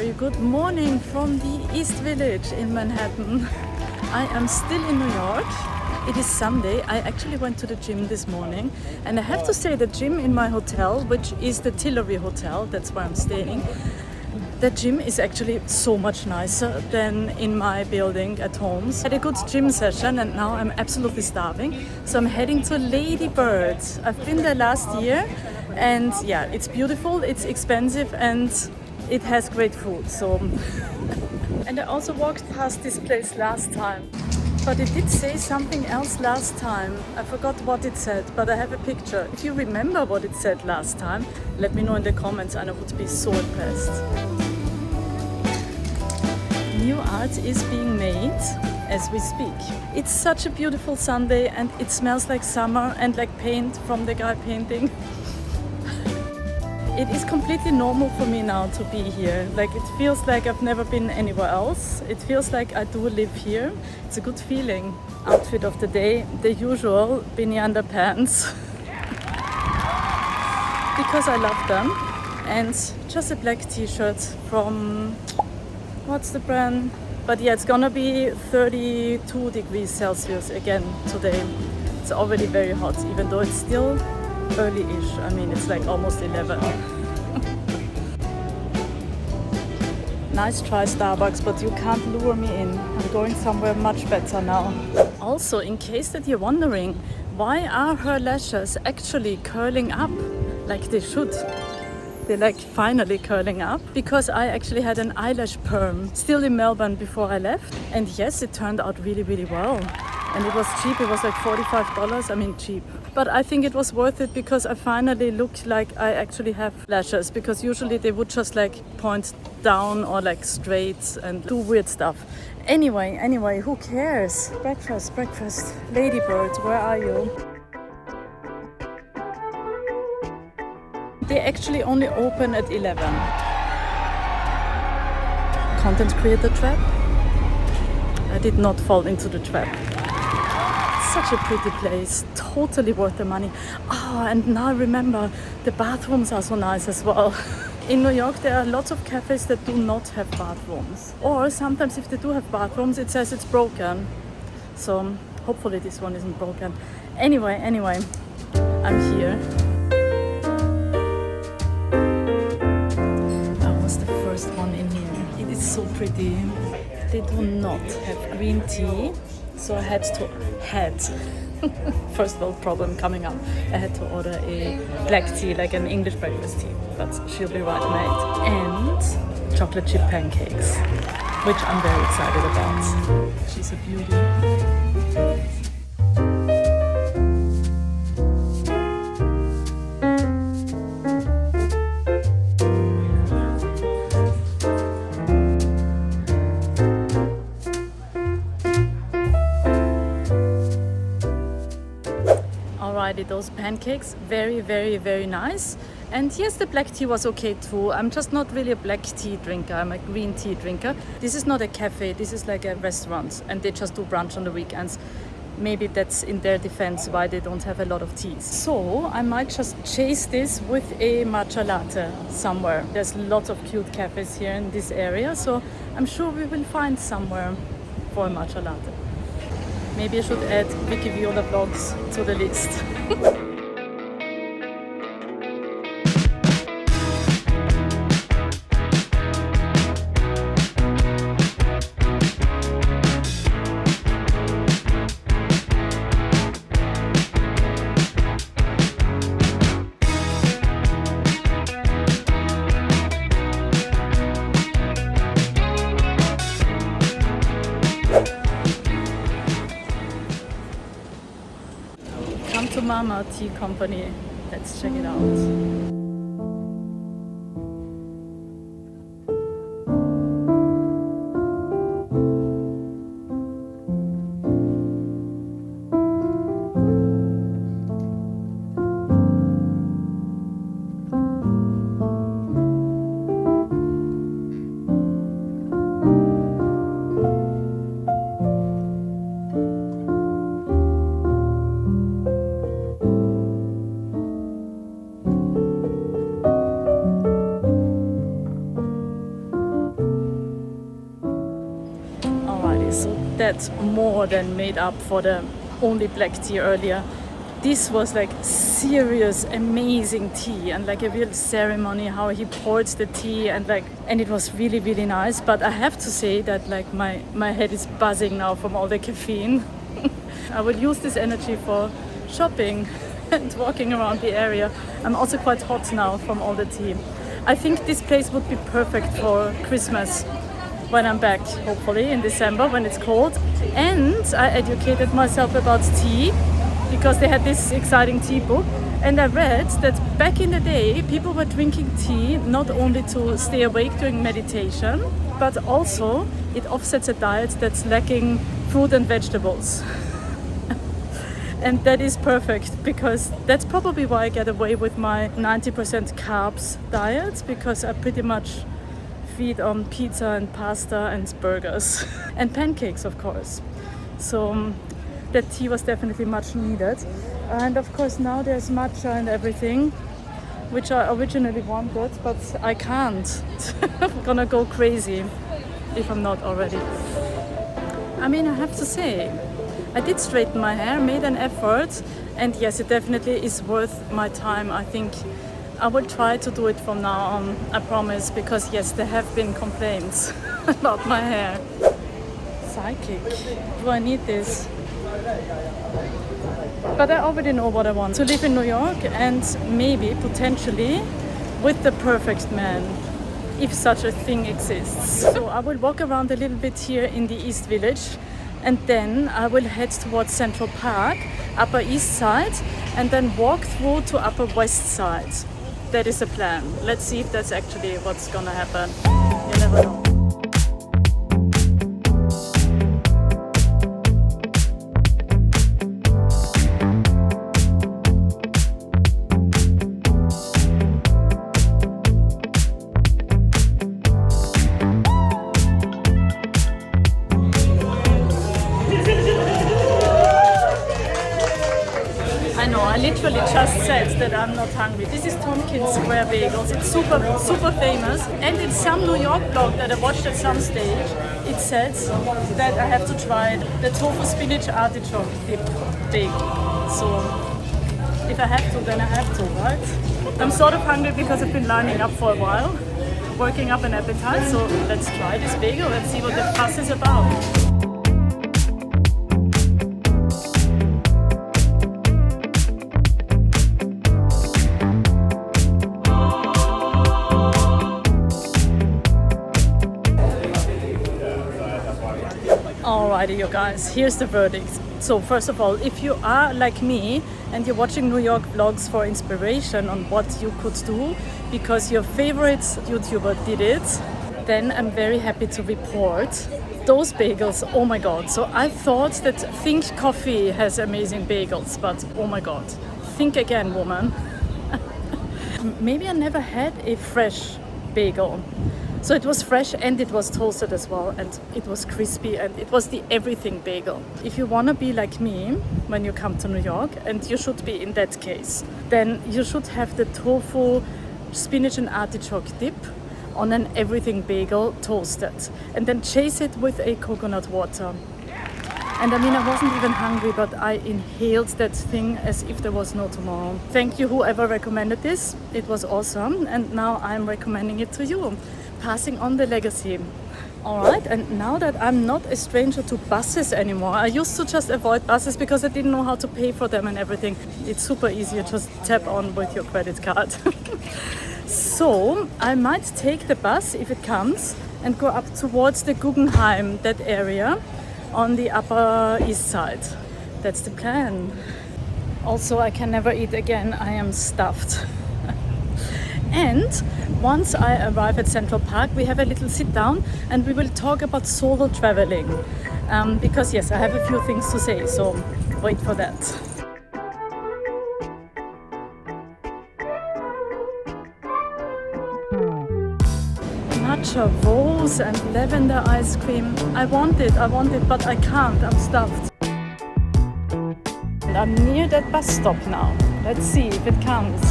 very good morning from the East Village in Manhattan. I am still in New York. It is Sunday. I actually went to the gym this morning, and I have to say the gym in my hotel, which is the Tillery Hotel, that's where I'm staying, the gym is actually so much nicer than in my building at home. I had a good gym session and now I'm absolutely starving. So I'm heading to Lady Bird. I've been there last year and yeah, it's beautiful, it's expensive and it has great food. So and I also walked past this place last time. But it did say something else last time. I forgot what it said, but I have a picture. If you remember what it said last time, let me know in the comments and I would be so impressed. New art is being made as we speak. It's such a beautiful Sunday and it smells like summer and like paint from the guy painting. It is completely normal for me now to be here. Like it feels like I've never been anywhere else. It feels like I do live here. It's a good feeling. Outfit of the day, the usual beanie underpants. Because I love them. And just a black t-shirt from, what's the brand? But yeah, it's gonna be 32 degrees Celsius again today. It's already very hot, even though it's still early-ish. I mean, it's like almost 11. Nice try Starbucks, but you can't lure me in. I'm going somewhere much better now. Also, in case that you're wondering, why are her lashes actually curling up like they should? They're like finally curling up because I actually had an eyelash perm still in Melbourne before I left. And yes, it turned out really, really well. And it was cheap, it was like $45. I mean cheap. But I think it was worth it because I finally looked like I actually have lashes, because usually they would just like point down or like straight and do weird stuff. Anyway, who cares? Breakfast. Lady Bird, where are you? They actually only open at 11. Content creator trap? I did not fall into the trap. Such a pretty place, totally worth the money. Oh, and now I remember, the bathrooms are so nice as well. In New York there are lots of cafes that do not have bathrooms. Or sometimes if they do have bathrooms, it says it's broken. So hopefully this one isn't broken. Anyway, I'm here. I was the first one in here. It is so pretty. They do not have green tea. So I had first world problem coming up. I had to order a black tea, like an English breakfast tea, but she'll be right made. And chocolate chip pancakes, which I'm very excited about. She's a beauty. Those pancakes, very nice. And yes, the black tea was okay too. I'm just not really a black tea drinker, I'm a green tea drinker. This is not a cafe, this is like a restaurant and they just do brunch on the weekends. Maybe that's in their defense why they don't have a lot of teas. So I might just chase this with a matcha latte somewhere. There's lots of cute cafes here in this area, so I'm sure we will find somewhere for a matcha latte. Maybe I should add Vicky Viola vlogs to the list. To Mama Tea Company. Let's check it out. that more than made up for the only black tea earlier. This was like serious, amazing tea, and like a real ceremony how he poured the tea, and it was really, really nice. But I have to say that like my head is buzzing now from all the caffeine. I will use this energy for shopping and walking around the area. I'm also quite hot now from all the tea. I think this place would be perfect for Christmas when I'm back, hopefully in December when it's cold. And I educated myself about tea because they had this exciting tea book, and I read that back in the day people were drinking tea not only to stay awake during meditation, but also it offsets a diet that's lacking fruit and vegetables. And that is perfect, because that's probably why I get away with my 90% carbs diet, because I pretty much feed on pizza and pasta and burgers and pancakes, of course. So that tea was definitely much needed. And of course now there's matcha and everything, which I originally wanted, but I can't. I'm gonna go crazy if I'm not already. I mean, I have to say, I did straighten my hair, made an effort, and yes, it definitely is worth my time. I think I will try to do it from now on, I promise, because yes, there have been complaints about my hair. Psychic. Do I need this? But I already know what I want. To live in New York and maybe, potentially, with the perfect man, if such a thing exists. So I will walk around a little bit here in the East Village, and then I will head towards Central Park, Upper East Side, and then walk through to Upper West Side. That is the plan. Let's see if that's actually what's gonna happen. You never know. I literally just said that I'm not hungry. This is Tompkins Square Bagels. It's super, super famous. And in some New York blog that I watched at some stage, it said that I have to try the tofu spinach artichoke dip bagel. So if I have to, then I have to, right? I'm sort of hungry because I've been lining up for a while, working up an appetite. So let's try this bagel and see what the fuss is about. Alrighty, you guys, here's the verdict. So first of all, if you are like me and you're watching New York vlogs for inspiration on what you could do because your favorite YouTuber did it, then I'm very happy to report those bagels. Oh my god. So I thought that Think Coffee has amazing bagels, but oh my god, think again, woman. Maybe I never had a fresh bagel. So it was fresh and it was toasted as well, and it was crispy, and it was the everything bagel. If you want to be like me when you come to New York, and you should be in that case, then you should have the tofu spinach and artichoke dip on an everything bagel toasted, and then chase it with a coconut water. And I mean, I wasn't even hungry, but I inhaled that thing as if there was no tomorrow. Thank you, whoever recommended this. It was awesome, and now I'm recommending it to you. Passing on the legacy. Alright, and now that I'm not a stranger to buses anymore, I used to just avoid buses because I didn't know how to pay for them and everything. It's super easy, you just tap on with your credit card. So I might take the bus if it comes and go up towards the Guggenheim, that area on the Upper East Side. That's the plan. Also, I can never eat again, I am stuffed. And once I arrive at Central Park, we have a little sit down and we will talk about solo traveling. Because yes, I have a few things to say, so wait for that. Matcha rose and lavender ice cream. I want it, but I can't, I'm stuffed. And I'm near that bus stop now. Let's see if it comes.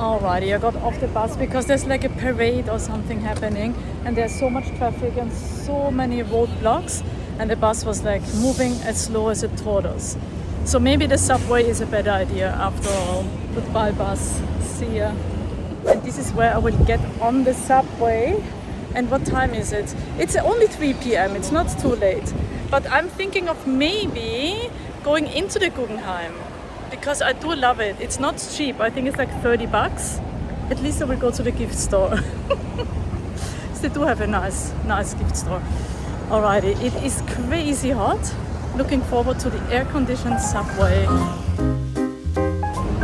Alrighty, I got off the bus because there's like a parade or something happening and there's so much traffic and so many roadblocks, and the bus was like moving as slow as a tortoise. So maybe the subway is a better idea after all. Goodbye bus, see ya. And this is where I will get on the subway. And what time is it? It's only 3 p.m, it's not too late. But I'm thinking of maybe going into the Guggenheim, because I do love it. It's not cheap. I think it's like $30. At least I will go to the gift store. So they do have a nice gift store. Alrighty, it is crazy hot. Looking forward to the air-conditioned subway.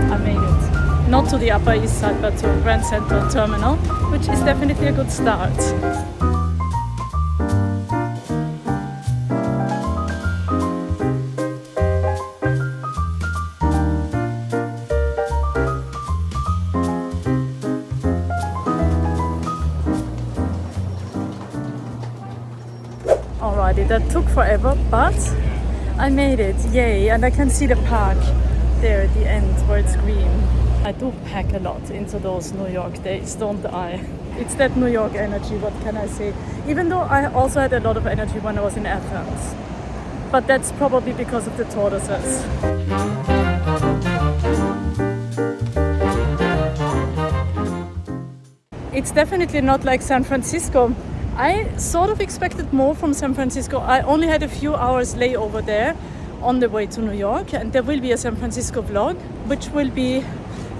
I made it. Not to the Upper East Side, but to Grand Central Terminal, which is definitely a good start. Alrighty, that took forever, but I made it, yay! And I can see the park there at the end where it's green. I do pack a lot into those New York days, don't I? It's that New York energy, what can I say? Even though I also had a lot of energy when I was in Athens. But that's probably because of the tortoises. It's definitely not like San Francisco. I sort of expected more from San Francisco. I only had a few hours layover there on the way to New York, and there will be a San Francisco vlog, which will be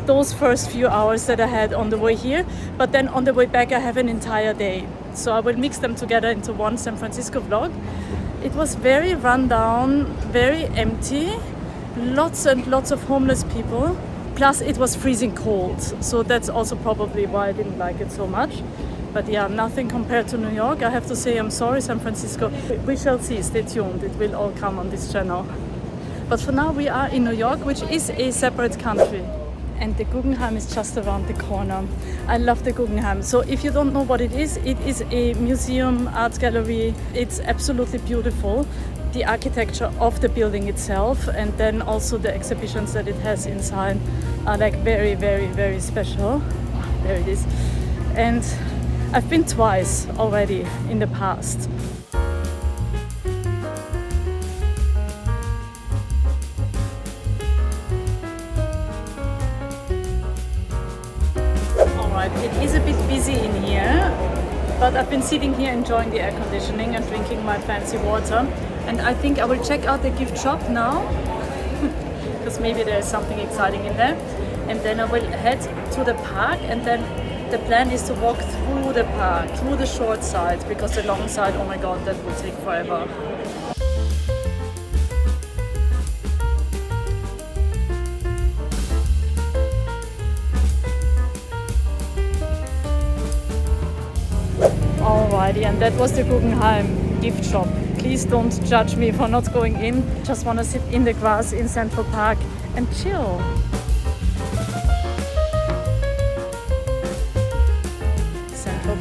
those first few hours that I had on the way here. But then on the way back I have an entire day. So I will mix them together into one San Francisco vlog. It was very run down, very empty, lots and lots of homeless people. Plus it was freezing cold. So that's also probably why I didn't like it so much. But yeah, nothing compared to New York. I have to say I'm sorry, San Francisco. We shall see, stay tuned. It will all come on this channel. But for now we are in New York, which is a separate country. And the Guggenheim is just around the corner. I love the Guggenheim. So if you don't know what it is a museum, art gallery. It's absolutely beautiful. The architecture of the building itself, and then also the exhibitions that it has inside are like very, very, very special. There it is. And I've been twice already in the past. Alright, it is a bit busy in here, but I've been sitting here enjoying the air conditioning and drinking my fancy water. And I think I will check out the gift shop now, because maybe there's something exciting in there. And then I will head to the park, and then the plan is to walk through the park, through the short side, because the long side, oh my god, that will take forever. Alrighty, and that was the Guggenheim gift shop. Please don't judge me for not going in. Just want to sit in the grass in Central Park and chill.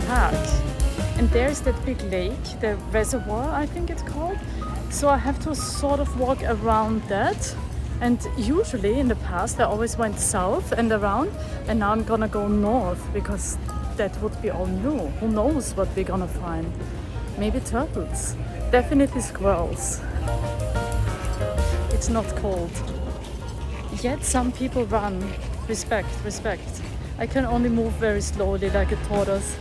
Park. And there's that big lake, the reservoir I think it's called. So I have to sort of walk around that. And usually in the past I always went south and around, and now I'm gonna go north because that would be all new. Who knows what we're gonna find? Maybe turtles. Definitely squirrels. It's not cold. Yet some people run. Respect, respect. I can only move very slowly like a tortoise.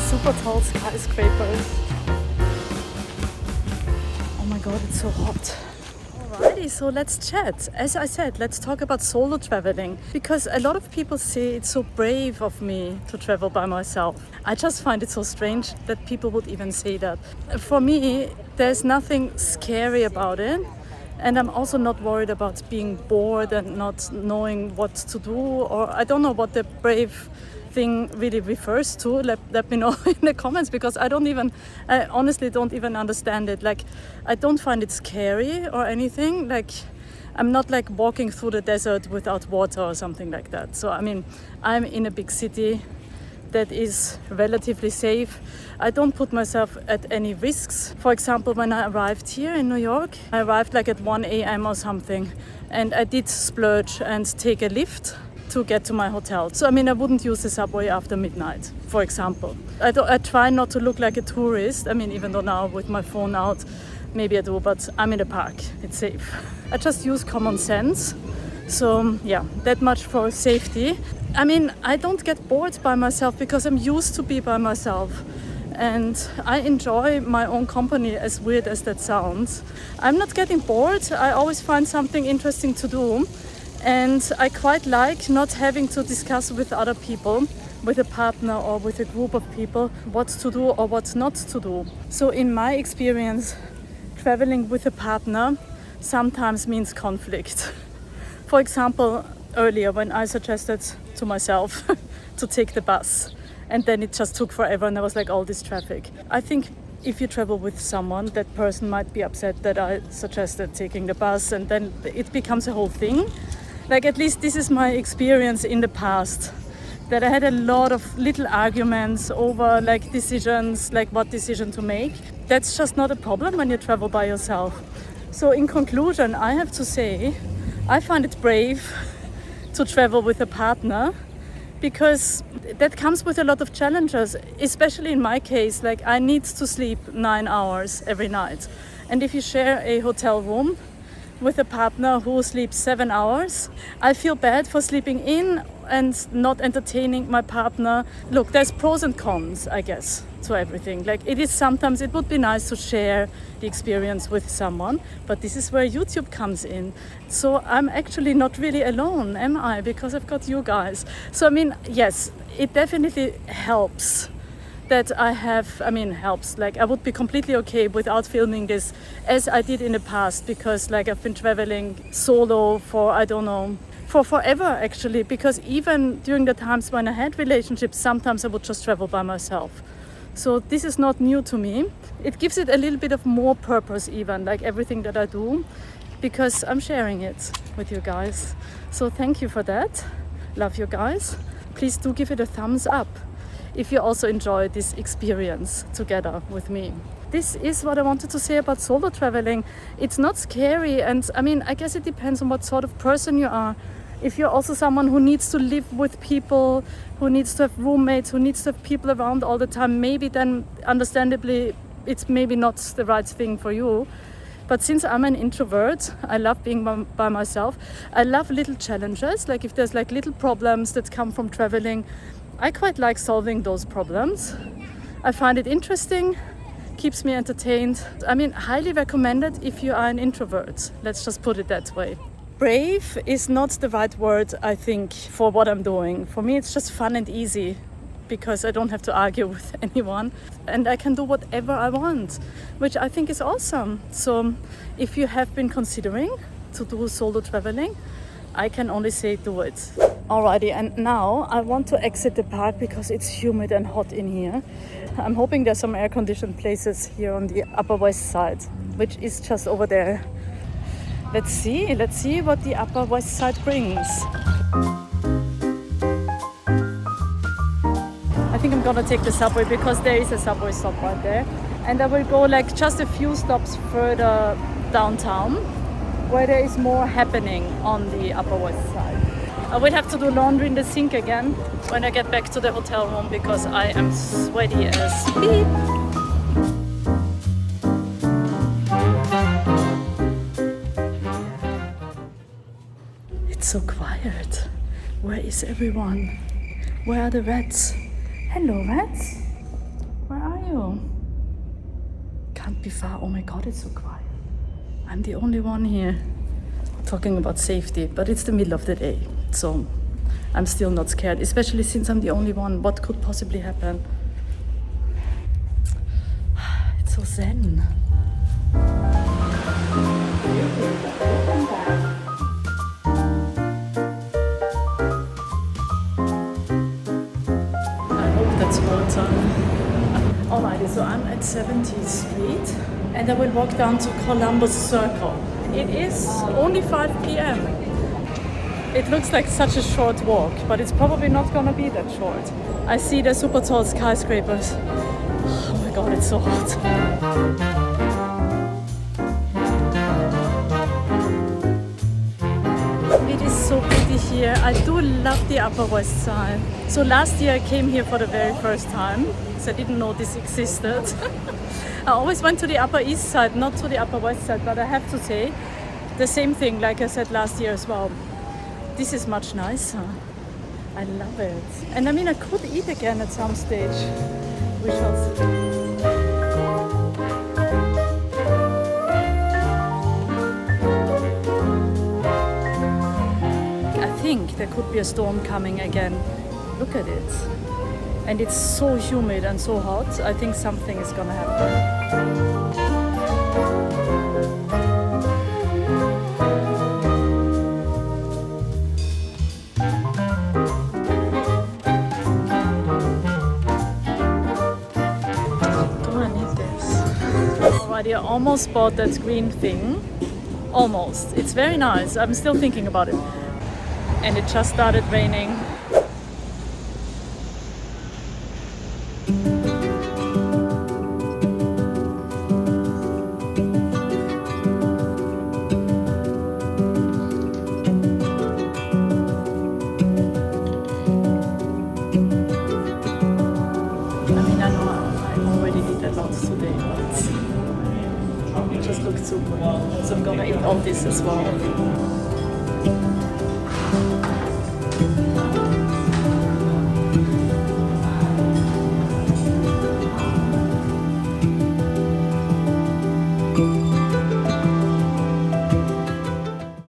Super tall skyscrapers. Oh my god, it's so hot. Alrighty, so let's chat. As I said, let's talk about solo traveling, because a lot of people say it's so brave of me to travel by myself. I just find it so strange that people would even say that. For me, there's nothing scary about it, and I'm also not worried about being bored and not knowing what to do, or I don't know what the brave thing really refers to. Let me know in the comments, because I honestly don't even understand it. Like, I don't find it scary or anything. Like, I'm not like walking through the desert without water or something like that. So I mean, I'm in a big city, that is relatively safe. I don't put myself at any risks. For example, when I arrived here in New York, I arrived like at 1 a.m. or something, and I did splurge and take a lift to get to my hotel. So I mean, I wouldn't use the subway after midnight, for example. I try not to look like a tourist. I mean, even though now with my phone out, maybe I do, but I'm in a park, it's safe. I just use common sense. So yeah, that much for safety. I mean, I don't get bored by myself because I'm used to be by myself. And I enjoy my own company, as weird as that sounds. I'm not getting bored. I always find something interesting to do. And I quite like not having to discuss with other people, with a partner or with a group of people, what to do or what not to do. So in my experience, traveling with a partner sometimes means conflict. For example, earlier when I suggested to myself to take the bus, and then it just took forever and there was like all this traffic. I think if you travel with someone, that person might be upset that I suggested taking the bus, and then it becomes a whole thing. Like, at least this is my experience in the past, that I had a lot of little arguments over like decisions, like what decision to make. That's just not a problem when you travel by yourself. So in conclusion, I have to say, I find it brave to travel with a partner, because that comes with a lot of challenges, especially in my case. Like, I need to sleep 9 hours every night. And if you share a hotel room with a partner who sleeps 7 hours, I feel bad for sleeping in and not entertaining my partner. Look, there's pros and cons, I guess, to everything. Like, it is sometimes, it would be nice to share the experience with someone, but this is where YouTube comes in. So I'm actually not really alone, am I? Because I've got you guys. So I mean, yes, it definitely helps that helps. Like, I would be completely okay without filming this as I did in the past, because like I've been traveling solo for, I don't know, for forever actually, because even during the times when I had relationships, sometimes I would just travel by myself. So this is not new to me. It gives it a little bit of more purpose even, like everything that I do, because I'm sharing it with you guys. So thank you for that. Love you guys. Please do give it a thumbs up if you also enjoy this experience together with me. This is what I wanted to say about solo traveling. It's not scary, and I mean, I guess it depends on what sort of person you are. If you're also someone who needs to live with people, who needs to have roommates, who needs to have people around all the time, maybe then understandably it's maybe not the right thing for you. But since I'm an introvert, I love being by myself. I love little challenges, like if there's like little problems that come from traveling, I quite like solving those problems. I find it interesting, keeps me entertained. I mean, highly recommended if you are an introvert. Let's just put it that way. Brave is not the right word, I think, for what I'm doing. For me, it's just fun and easy, because I don't have to argue with anyone and I can do whatever I want, which I think is awesome. So if you have been considering to do solo traveling, I can only say do it. Alrighty, and now I want to exit the park because it's humid and hot in here. I'm hoping there's some air-conditioned places here on the Upper West Side, which is just over there. Let's see what the Upper West Side brings. I think I'm gonna take the subway because there is a subway stop right there. And I will go like just a few stops further downtown, where there is more happening on the Upper West Side. I will have to do laundry in the sink again when I get back to the hotel room because I am sweaty as beep. It's so quiet. Where is everyone? Where are the rats? Hello, rats. Where are you? Can't be far. Oh my god, it's so quiet. I'm the only one here talking about safety, but it's the middle of the day, so I'm still not scared, especially since I'm the only one. What could possibly happen? It's so zen. I hope that's water. Alrighty, so I'm at 70th Street and I will walk down to Columbus Circle. It is only 5 p.m. It looks like such a short walk, but it's probably not gonna be that short. I see the super tall skyscrapers. Oh my god, it's so hot. It is so pretty here. I do love the Upper West Side. So last year I came here for the very first time, so I didn't know this existed. I always went to the Upper East Side, not to the Upper West Side, but I have to say the same thing like I said last year as well. This is much nicer. I love it. And I mean, I could eat again at some stage. We shall see. I think there could be a storm coming again. Look at it. And it's so humid and so hot. I think something is gonna happen. I almost bought that green thing. Almost. It's very nice. I'm still thinking about it. And it just started raining. I mean, I know I already did a lot today, but it just looked so good. So I'm gonna eat all this as well.